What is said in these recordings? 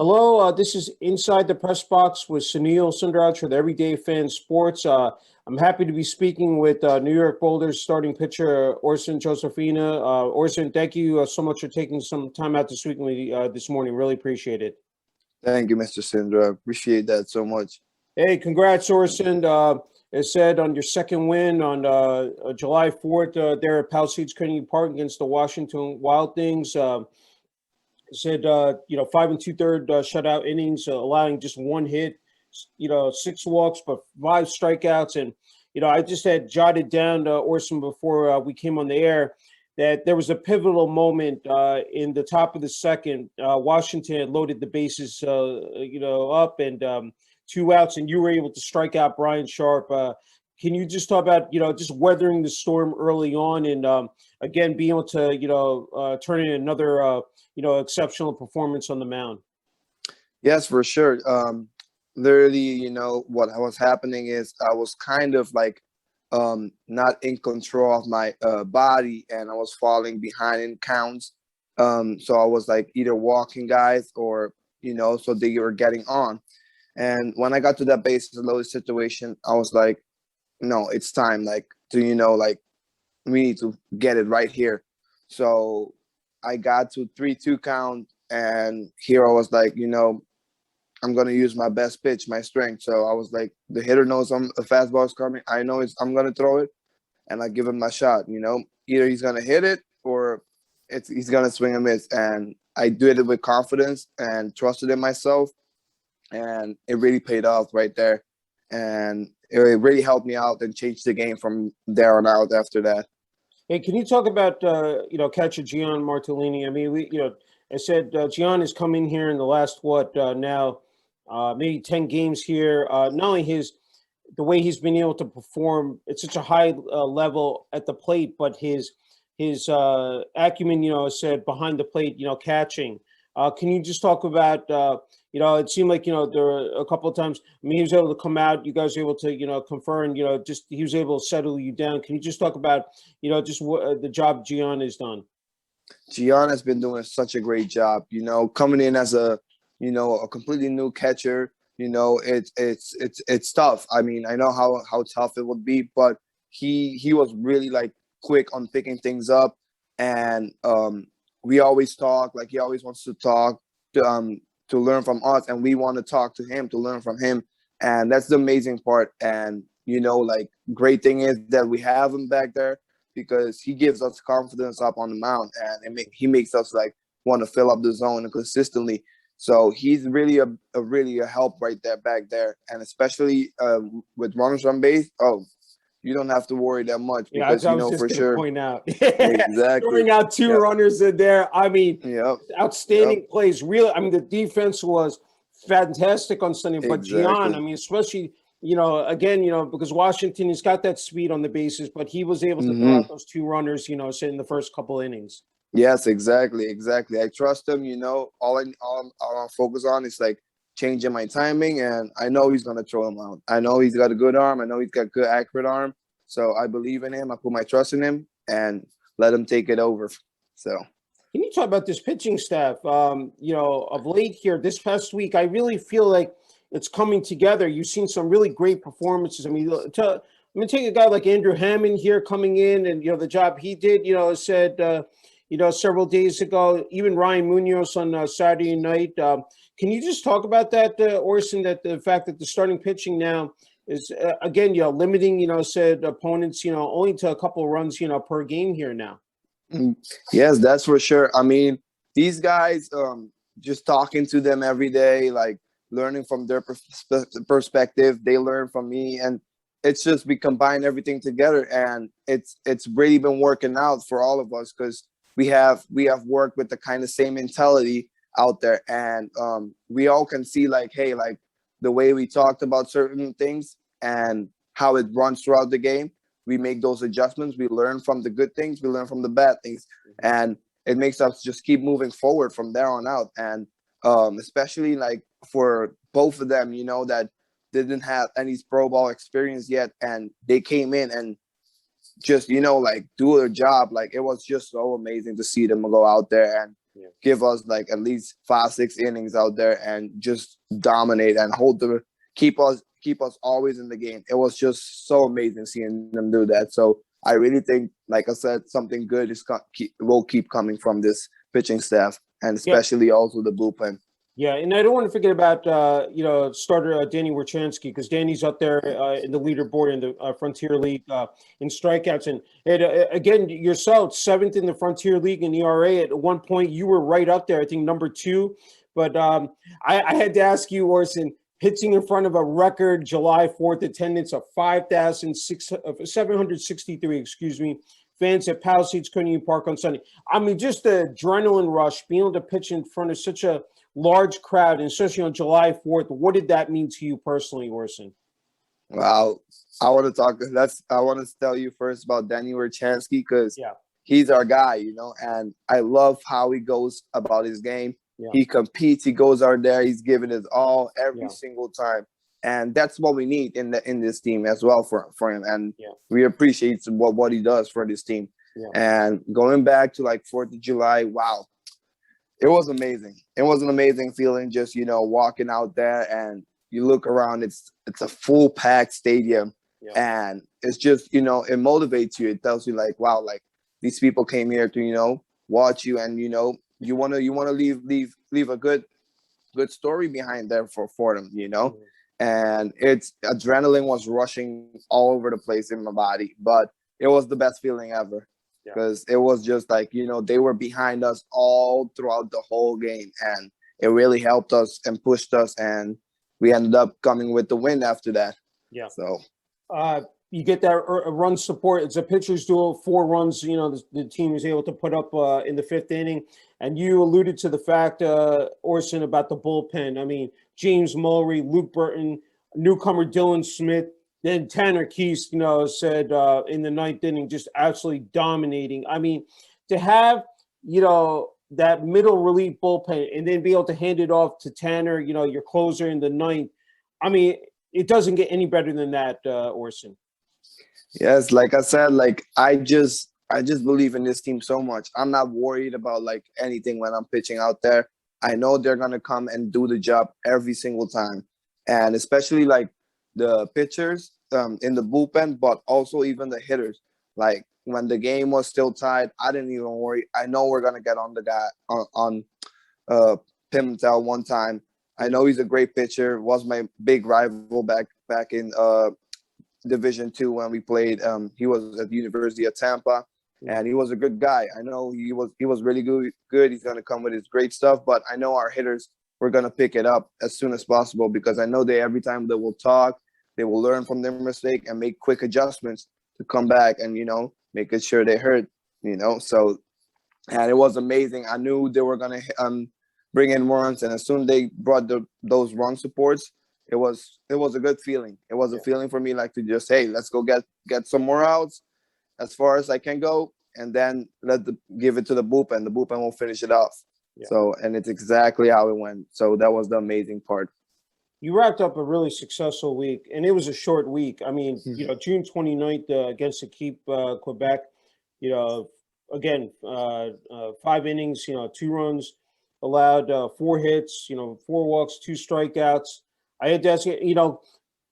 Hello, this is Inside the Press Box with Sanil Sunder Raj for the Everyday Fan Sports. I'm happy to be speaking with New York Boulders starting pitcher Orsen Josephina. Orsen, thank you so much for taking some time out to speak with me this morning. Really appreciate it. Thank you, Mr. Sindra. I appreciate that so much. Hey, congrats, Orsen. As said, on your second win on July 4th there at Palisades Community Park against the Washington Wild Things. Said, 5 2/3 shutout innings, allowing just one hit, 6 walks, but 5 strikeouts. And, I just had jotted down, Orson, before we came on the air, that there was a pivotal moment in the top of the second. Washington had loaded the bases, up and 2 outs, and you were able to strike out Brian Sharp. Can you just talk about, just weathering the storm early on and, again, being able to, turn in another, exceptional performance on the mound? Yes, for sure. Literally, what was happening is I was kind of like not in control of my body, and I was falling behind in counts. So I was like either walking guys or, so they were getting on. And when I got to that bases loaded situation, I was like, no, it's time, like, we need to get it right here. So I got to 3-2 count, and here I was like, I'm gonna use my best pitch, my strength. So I was like, the hitter knows a fastball is coming. I know I'm gonna throw it, and I give him my shot. Either he's gonna hit it or he's gonna swing and miss. And I did it with confidence and trusted in myself, and it really paid off right there. And it really helped me out and changed the game from there on out after that. Hey, can you talk about, catcher Gian Martellini? I mean, I said Gian has come in here in the last, maybe 10 games here. Not only the way he's been able to perform at such a high level at the plate, but his acumen, I said behind the plate, catching. Can you just talk about, it seemed like, there were a couple of times, I mean, he was able to come out, you guys were able to, confer and, just he was able to settle you down. Can you just talk about, just what the job Gian has done? Gian has been doing such a great job, coming in as a completely new catcher. It's tough. I mean, I know how tough it would be, but he was really like quick on picking things up. And we always talk, like he always wants to talk to learn from us, and we want to talk to him to learn from him. And that's the amazing part. And great thing is that we have him back there, because he gives us confidence up on the mound, and he makes us like want to fill up the zone consistently. So he's really a help right there back there, and especially with runners on base. Oh, you don't have to worry that much, because I was just for gonna sure. point out. Exactly. Throwing out two Yep. runners in there. I mean, Yep. outstanding Yep. plays. Really, I mean, the defense was fantastic on Sunday. But Gian, Exactly. I mean, especially, again, because Washington, he's got that speed on the bases, but he was able to throw Hmm. out those two runners, say in the first couple innings. Yes, exactly. I trust him. All I focus on is like changing my timing, and I know he's gonna throw him out. I know he's got a good arm. I know he's got good accurate arm. So I believe in him. I put my trust in him, and let him take it over. So Can you talk about this pitching staff? Of late here, this past week, I really feel like it's coming together. You've seen some really great performances. I mean, take a guy like Andrew Hammond here coming in, and the job he did. Said several days ago. Even Ryan Munoz on Saturday night. Can you just talk about that, Orson? That the fact that the starting pitching now is again, limiting, said opponents, only to a couple of runs, per game here now. mm, yes, that's for sure. I mean, these guys, just talking to them every day, like learning from their perspective. They learn from me, and it's just we combine everything together, and it's really been working out for all of us, because we have worked with the kind of same mentality out there, and we all can see like, hey, like the way we talked about certain things and how it runs throughout the game. We make those adjustments. We learn from the good things. We learn from the bad things, and it makes us just keep moving forward from there on out. And especially like for both of them, that didn't have any pro ball experience yet, and they came in and just like do their job. Like it was just so amazing to see them go out there and give us like at least 5-6 innings out there and just dominate and keep us always in the game. It was just so amazing seeing them do that. So I really think, like I said, something good will keep coming from this pitching staff, and especially also the bullpen. Yeah, and I don't want to forget about starter Danny Warchansky, because Danny's up there in the leaderboard in the Frontier League in strikeouts, and again yourself 7th in the Frontier League in ERA. At one point, you were right up there, I think number 2. But I had to ask you, Orsen, pitching in front of a record July 4th attendance of 5,763, excuse me, fans at Palisades Community Park on Sunday. I mean, just the adrenaline rush, being able to pitch in front of such a large crowd, and especially on July 4th. What did that mean to you personally, Orsen? Wow. I want to tell you first about Danny Warchansky, because he's our guy, and I love how he goes about his game. He competes, he goes out there, he's giving his all every single time. And that's what we need in this team as well for him. And we appreciate what he does for this team. And going back to like 4th of July, wow. It was amazing. It was an amazing feeling, just, walking out there and you look around, it's a full packed stadium, and it's just, it motivates you. It tells you like, wow, like these people came here to, watch you, and, you want to leave a good story behind there for them, and it's adrenaline was rushing all over the place in my body, but it was the best feeling ever. Because it was just like, they were behind us all throughout the whole game, and it really helped us and pushed us, and we ended up coming with the win after that. So you get that run support. It's a pitcher's duel, 4 runs, the team was able to put up in the 5th inning. And you alluded to the fact, Orsen, about the bullpen. I mean, James Mulry, Luke Burton, newcomer Dylan Smith, then Tanner Keese, said in the 9th inning, just absolutely dominating. I mean, to have, that middle relief bullpen and then be able to hand it off to Tanner, your closer in the 9th. I mean, it doesn't get any better than that, Orsen. Yes, like I said, like I just believe in this team so much. I'm not worried about like anything when I'm pitching out there. I know they're gonna come and do the job every single time, and especially like the pitchers in the bullpen, but also even the hitters. Like when the game was still tied, I didn't even worry. I know we're gonna get on the guy on Pimentel one time. I know he's a great pitcher. Was my big rival back in Division II when we played. He was at the University of Tampa, and he was a good guy. I know he was really good. He's gonna come with his great stuff, but I know our hitters, we're gonna pick it up as soon as possible, because I know every time they will talk, they will learn from their mistake and make quick adjustments to come back and, make it sure they hurt, So, and it was amazing. I knew they were going to bring in runs, and as soon as they brought those run supports, it was a good feeling. It was a feeling for me like to just, hey, let's go get some more outs as far as I can go, and then give it to the bullpen. The bullpen will finish it off. So, and it's exactly how it went. So that was the amazing part. You wrapped up a really successful week, and it was a short week. I mean, June 29th against Équipe Quebec, again, 5 innings, 2 runs allowed, 4 hits, 4 walks, 2 strikeouts. I had to ask you,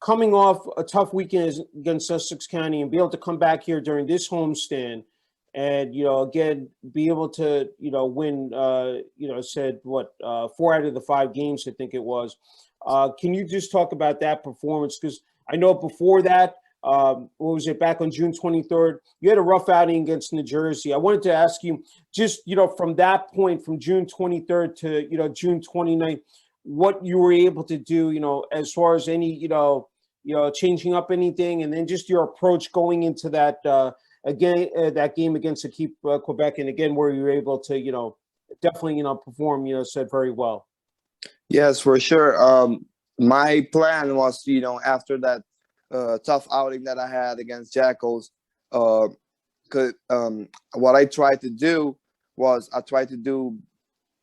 coming off a tough weekend against Sussex County and be able to come back here during this homestand and, again, be able to, win, 4 out of the 5 games, I think it was. Can you just talk about that performance? Because I know before that, what was it, back on June 23rd, you had a rough outing against New Jersey. I wanted to ask you just, from that point, from June 23rd to, June 29th, what you were able to do, as far as any, changing up anything, and then just your approach going into that, that game against Équipe Quebec, and again, where you were able to, definitely, perform, said very well. Yes, for sure. My plan was, after that tough outing that I had against Jackals, what I tried to do was I tried to do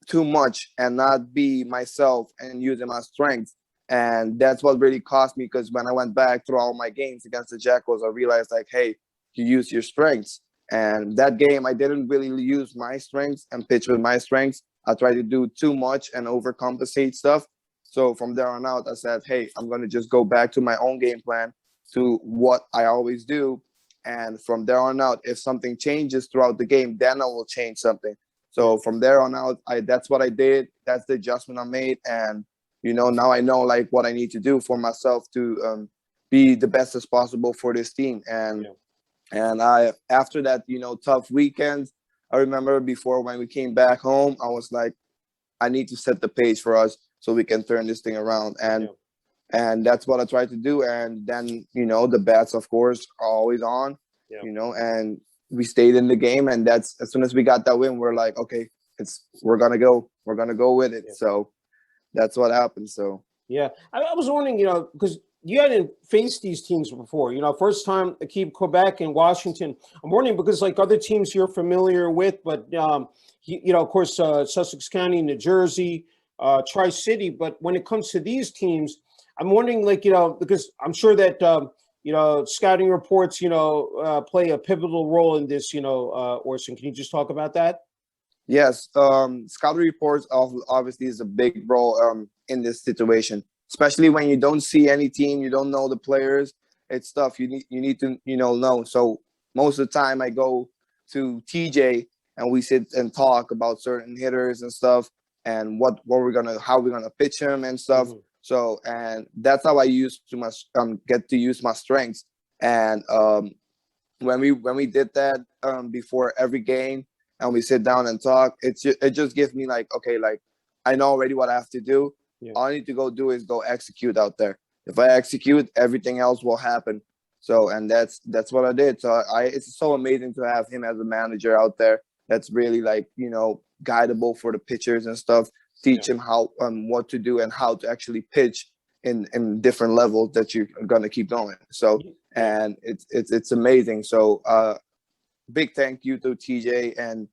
too much and not be myself and using my strengths. And that's what really cost me, because when I went back through all my games against the Jackals, I realized like, hey, you use your strengths. And that game, I didn't really use my strengths and pitch with my strengths. I tried to do too much and overcompensate stuff. So from there on out, I said, hey, I'm going to just go back to my own game plan, to what I always do. And from there on out, if something changes throughout the game, then I will change something. So from there on out, that's what I did. That's the adjustment I made. And, now I know like what I need to do for myself to be the best as possible for this team. And I, after that, tough weekends, I remember before when we came back home, I was like, I need to set the pace for us so we can turn this thing around. And that's what I tried to do. And then, the bats, of course, are always on, and we stayed in the game. And that's, as soon as we got that win, we're like, okay, we're going to go with it. So that's what happened. So, yeah, I was wondering, because you hadn't faced these teams before, first time Akib Quebec and Washington. I'm wondering because like other teams you're familiar with, but, of course, Sussex County, New Jersey, Tri-City. But when it comes to these teams, I'm wondering, like, because I'm sure that, scouting reports, play a pivotal role in this, Orsen. Can you just talk about that? Yes, scouting reports obviously is a big role in this situation, especially when you don't see any team, you don't know the players. It's stuff you need to know. So most of the time, I go to TJ and we sit and talk about certain hitters and stuff, and how we're gonna pitch him and stuff. Mm-hmm. So, and that's how I get to use my strengths. And when we did that before every game, and we sit down and talk, it just gives me like, okay, like I know already what I have to do. Yeah. All I need to go do is go execute out there. If I execute, everything else will happen. So, and that's what I did. So it's so amazing to have him as a manager out there. That's really like, guidable for the pitchers and stuff. Teach him how what to do and how to actually pitch in different levels that you're gonna keep going. So, and it's amazing. So big thank you to TJ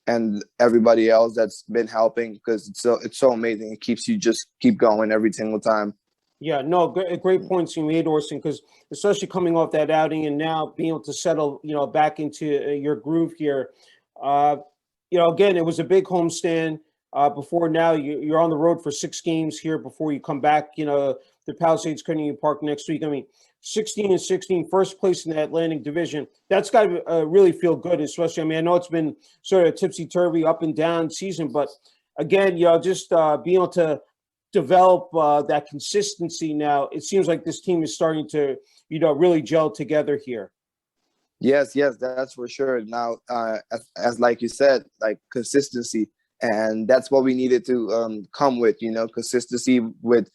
and everybody else that's been helping, because it's so amazing. It keeps you just keep going every single time. Yeah, no, great points you made, Orsen, because especially coming off that outing and now being able to settle, back into your groove here. Again, it was a big homestand. Before now, you're on the road for 6 games here before you come back, to Palisades Community Park next week. I mean, 16-16, first place in the Atlantic Division. That's got to really feel good, especially. I mean, I know it's been sort of tipsy-turvy, up and down season, but again, just being able to develop that consistency now, it seems like this team is starting to, really gel together here. Yes, that's for sure. Now, as like you said, like consistency, and that's what we needed to come with, consistency with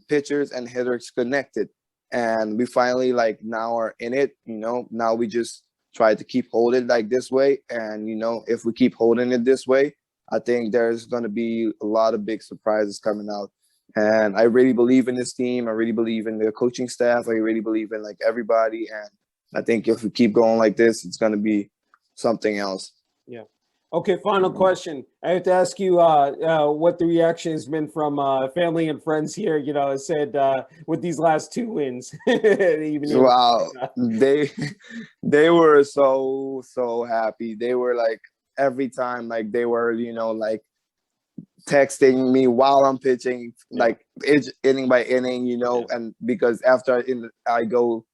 pitchers and hitters connected. And we finally now are in it, now we just try to keep holding like this way. And, if we keep holding it this way, I think there's going to be a lot of big surprises coming out. And I really believe in this team. I really believe in the coaching staff. I really believe in everybody. And I think if we keep going like this, it's going to be something else. Yeah. Okay, final question. I have to ask you what the reaction has been from family and friends here. I said with these last 2 wins. Wow, they were so happy. They were every time they were texting me while I'm pitching, inning by inning, and because after I go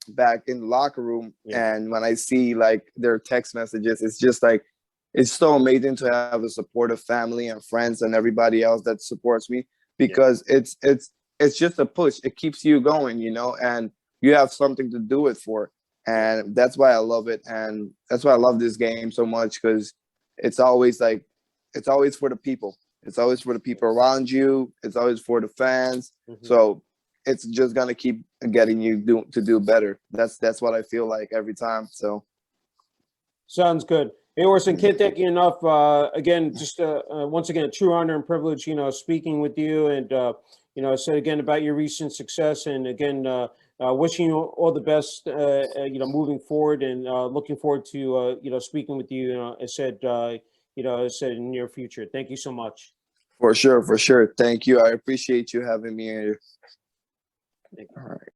back in the locker room, and when I see their text messages, it's just it's so amazing to have a supportive family and friends and everybody else that supports me, because it's just a push. It keeps you going, and you have something to do it for. And that's why I love it. And that's why I love this game so much, because it's always it's always for the people. It's always for the people around you. It's always for the fans. Mm-hmm. So it's just going to keep getting you to do better. That's what I feel like every time. So. Sounds good. Hey, Orsen, can't thank you enough. Again, just once again, a true honor and privilege, speaking with you, and said again about your recent success, and again, wishing you all the best, moving forward, and looking forward to speaking with you. I said in the near future. Thank you so much. For sure. Thank you. I appreciate you having me here. Thank you. All right.